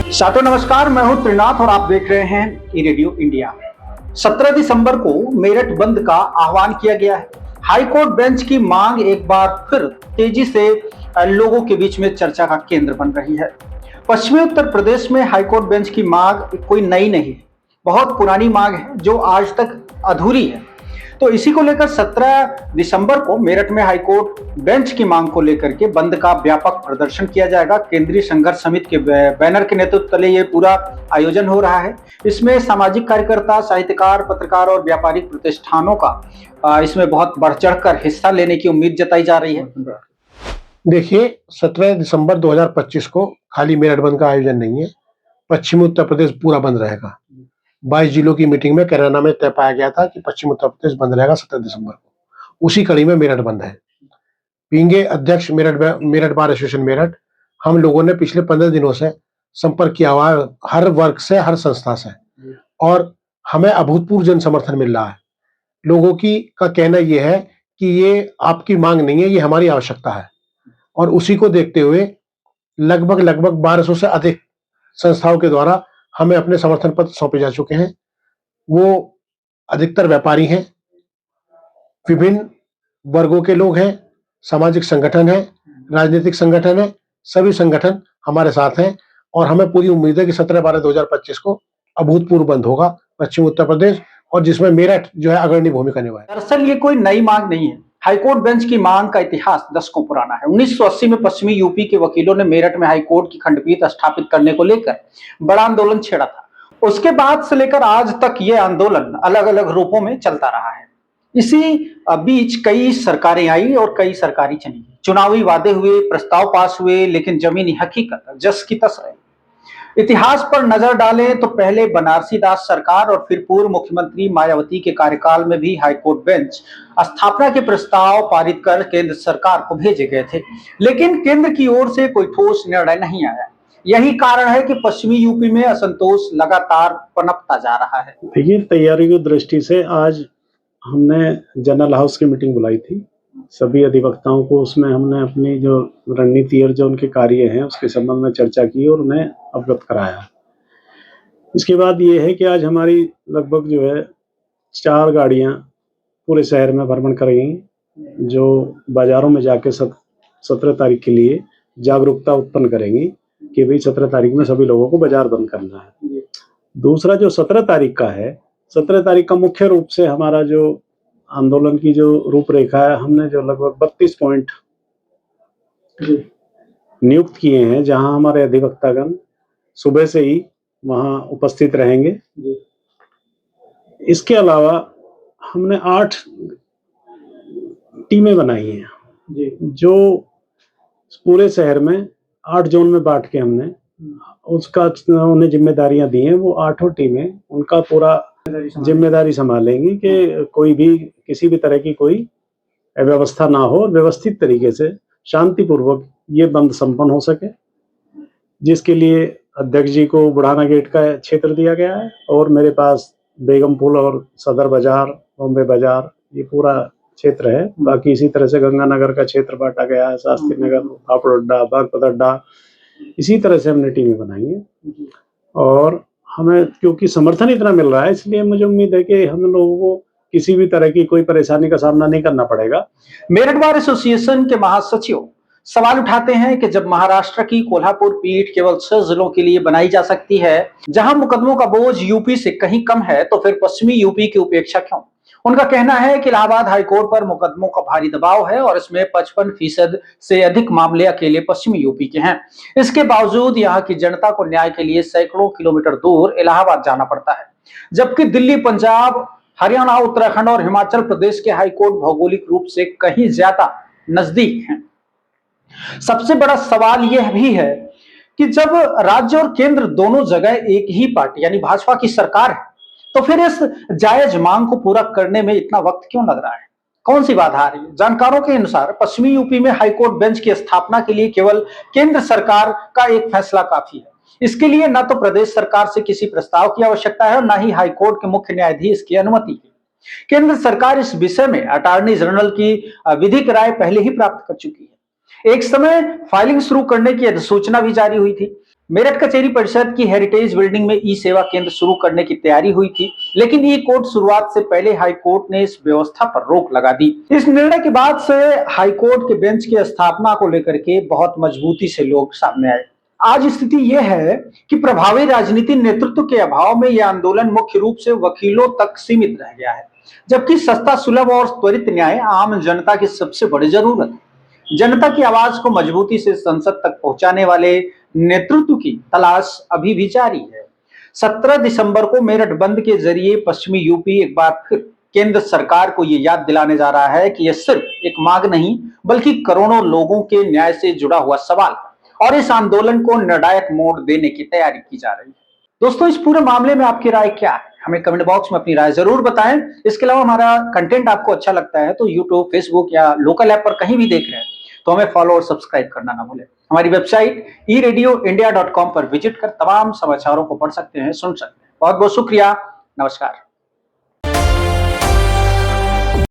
साथियों नमस्कार, मैं हूं त्रिनाथ और आप देख रहे हैं ई रेडियो इंडिया। 17 दिसंबर को मेरठ बंद का आह्वान किया गया है। हाईकोर्ट बेंच की मांग एक बार फिर तेजी से लोगों के बीच में चर्चा का केंद्र बन रही है। पश्चिमी उत्तर प्रदेश में हाईकोर्ट बेंच की मांग कोई नई नहीं है, बहुत पुरानी मांग है जो आज तक अधूरी है। तो इसी को लेकर 17 दिसंबर को मेरठ में हाईकोर्ट बेंच की मांग को लेकर के बंद का व्यापक प्रदर्शन किया जाएगा। केंद्रीय संघर्ष समिति के बैनर के नेतृत्व तले ये पूरा आयोजन हो रहा है। इसमें सामाजिक कार्यकर्ता, साहित्यकार, पत्रकार और व्यापारिक प्रतिष्ठानों का इसमें बहुत बढ़ चढ़कर हिस्सा लेने की उम्मीद जताई जा रही है। देखिए, 17 दिसंबर 2025 को खाली मेरठ बंद का आयोजन नहीं है, पश्चिमी उत्तर प्रदेश पूरा बंद रहेगा। 22 जिलों की मीटिंग में कैराना में तय पाया गया था कि पश्चिम उत्तर प्रदेश बंद रहेगा 17 दिसंबर को। उसी कड़ी में मेरठ बंद है। पींगे अध्यक्ष मेरठ बार एसोसिएशन मेरठ, हम लोगों ने पिछले 15 दिनों से संपर्क किया हुआ है हर वर्ग से, हर संस्था से, और हमें अभूतपूर्व जन समर्थन मिल रहा है। लोगों का कहना यह है कि ये आपकी मांग नहीं है, ये हमारी आवश्यकता है। और उसी को देखते हुए लगभग 1200 से अधिक संस्थाओं के द्वारा हमें अपने समर्थन पत्र सौंपे जा चुके हैं। वो अधिकतर व्यापारी हैं, विभिन्न वर्गों के लोग हैं, सामाजिक संगठन है, राजनीतिक संगठन है, सभी संगठन हमारे साथ हैं और हमें पूरी उम्मीद है कि 17/12/2025 को अभूतपूर्व बंद होगा पश्चिम उत्तर प्रदेश, और जिसमें मेरठ जो है अग्रणी भूमिका निभाएगा। दरअसल ये कोई नई मांग नहीं है। हाईकोर्ट बेंच की मांग का इतिहास दशकों पुराना है। 1980 में पश्चिमी यूपी के वकीलों ने मेरठ में हाईकोर्ट की खंडपीठ स्थापित करने को लेकर बड़ा आंदोलन छेड़ा था। उसके बाद से लेकर आज तक ये आंदोलन अलग अलग रूपों में चलता रहा है। इसी बीच कई सरकारें आई और कई सरकारी चली। चुनावी वादे हुए, प्रस्ताव पास हुए, लेकिन जमीनी हकीकत जस की तस रही। इतिहास पर नजर डालें तो पहले बनारसी दास सरकार और फिर पूर्व मुख्यमंत्री मायावती के कार्यकाल में भी हाईकोर्ट बेंच स्थापना के प्रस्ताव पारित कर केंद्र सरकार को भेजे गए थे, लेकिन केंद्र की ओर से कोई ठोस निर्णय नहीं आया। यही कारण है कि पश्चिमी यूपी में असंतोष लगातार पनपता जा रहा है। देखिए, तैयारी की दृष्टि से आज हमने जनरल हाउस की मीटिंग बुलाई थी। सभी अधिवक्ताओं को उसमें हमने अपनी जो रणनीति और जो उनके कार्य हैं उसके संबंध में चर्चा की और उन्हें अवगत कराया। इसके बाद ये है कि आज हमारी लगभग जो है 4 गाड़ियां पूरे शहर में भ्रमण करेंगी, जो बाजारों में जाके 17 तारीख के लिए जागरूकता उत्पन्न करेंगी कि भाई 17 तारीख में सभी लोगों को बाजार बंद करना है। दूसरा जो 17 तारीख का है, 17 तारीख का मुख्य रूप से हमारा जो आंदोलन की जो रूपरेखा है, हमने जो लगभग 32 पॉइंट नियुक्त किए हैं, जहां हमारे अधिवक्तागण सुबह से ही वहां उपस्थित रहेंगे। इसके अलावा हमने 8 टीमें बनाई हैं जो पूरे शहर में 8 जोन में बांट के हमने उसका उन्हें जिम्मेदारियां दी हैं। वो 8 टीमें उनका पूरा जिम्मेदारी संभालेंगी कि कोई भी किसी भी तरह की कोई अव्यवस्था ना हो और व्यवस्थित तरीके से शांतिपूर्वक ये बंद संपन्न हो सके, जिसके लिए अध्यक्ष जी को बुढ़ाना गेट का क्षेत्र दिया गया है और मेरे पास बेगमपुर और सदर बाजार, बॉम्बे बाजार, ये पूरा क्षेत्र है। बाकी इसी तरह से गंगानगर का क्षेत्र बांटा गया है, शास्त्री नगर, हापुड़ अड्डा, बागपत अड्डा, इसी तरह से हमने टीमें बनाई है। और हमें क्योंकि समर्थन इतना मिल रहा है, इसलिए मुझे उम्मीद है कि हम लोगों को किसी भी तरह की कोई परेशानी का सामना नहीं करना पड़ेगा। मेरठ बार एसोसिएशन के महासचिव सवाल उठाते हैं कि जब महाराष्ट्र की कोल्हापुर पीठ केवल 6 जिलों के लिए बनाई जा सकती है, जहां मुकदमों का बोझ यूपी से कहीं कम है, तो फिर पश्चिमी यूपी की उपेक्षा क्यों? उनका कहना है कि इलाहाबाद हाईकोर्ट पर मुकदमों का भारी दबाव है और इसमें 55% से अधिक मामले अकेले पश्चिमी यूपी के हैं। इसके बावजूद यहाँ की जनता को न्याय के लिए सैकड़ों किलोमीटर दूर इलाहाबाद जाना पड़ता है, जबकि दिल्ली, पंजाब, हरियाणा, उत्तराखंड और हिमाचल प्रदेश के हाईकोर्ट भौगोलिक रूप से कहीं ज्यादा नजदीक हैं। सबसे बड़ा सवाल यह भी है कि जब राज्य और केंद्र दोनों जगह एक ही पार्टी यानी भाजपा की सरकार है, तो फिर इस जायज मांग को पूरा करने में इतना वक्त क्यों लग रहा है? कौन सी बाधा आ रही है? जानकारों के अनुसार पश्चिमी यूपी में हाईकोर्ट बेंच की स्थापना के लिए केवल केंद्र सरकार का एक फैसला काफी है। इसके लिए न तो प्रदेश सरकार से किसी प्रस्ताव की आवश्यकता है और न ही हाईकोर्ट के मुख्य न्यायाधीश की अनुमति की। केंद्र सरकार इस विषय में अटॉर्नी जनरल की विधिक राय पहले ही प्राप्त कर चुकी है। एक समय फाइलिंग शुरू करने की अधिसूचना भी जारी हुई थी। मेरठ कचेरी परिषद की हेरिटेज बिल्डिंग में ई सेवा केंद्र शुरू करने की तैयारी हुई थी, लेकिन ई कोर्ट शुरुआत से पहले हाई कोर्ट ने इस व्यवस्था पर रोक लगा दी। इस निर्णय के बाद से हाई कोर्ट के बेंच की स्थापना को लेकर के बहुत मजबूती से लोग सामने आए। आज स्थिति यह है कि प्रभावी राजनीति नेतृत्व के अभाव में यह आंदोलन मुख्य रूप से वकीलों तक सीमित रह गया है, जबकि सस्ता, सुलभ और त्वरित न्याय आम जनता की सबसे बड़ी जरूरत है। जनता की आवाज को मजबूती से संसद तक पहुंचाने वाले नेतृत्व की तलाश अभी भी जारी है। 17 दिसंबर को मेरठ बंद के जरिए पश्चिमी यूपी एक बार फिर केंद्र सरकार को यह याद दिलाने जा रहा है कि यह सिर्फ एक मांग नहीं, बल्कि करोड़ों लोगों के न्याय से जुड़ा हुआ सवाल है और इस आंदोलन को निर्णायक मोड़ देने की तैयारी की जा रही है। दोस्तों, इस पूरे मामले में आपकी राय क्या है? हमें कमेंट बॉक्स में अपनी राय जरूर बताएं। इसके अलावा हमारा कंटेंट आपको अच्छा लगता है तो यूट्यूब, फेसबुक या लोकल ऐप पर कहीं भी देख रहे हैं तो हमें फॉलो और सब्सक्राइब करना ना भूलें। हमारी वेबसाइट eradioindia.com पर विजिट कर तमाम समाचारों को पढ़ सकते हैं, सुन सकते हैं। बहुत बहुत शुक्रिया। नमस्कार।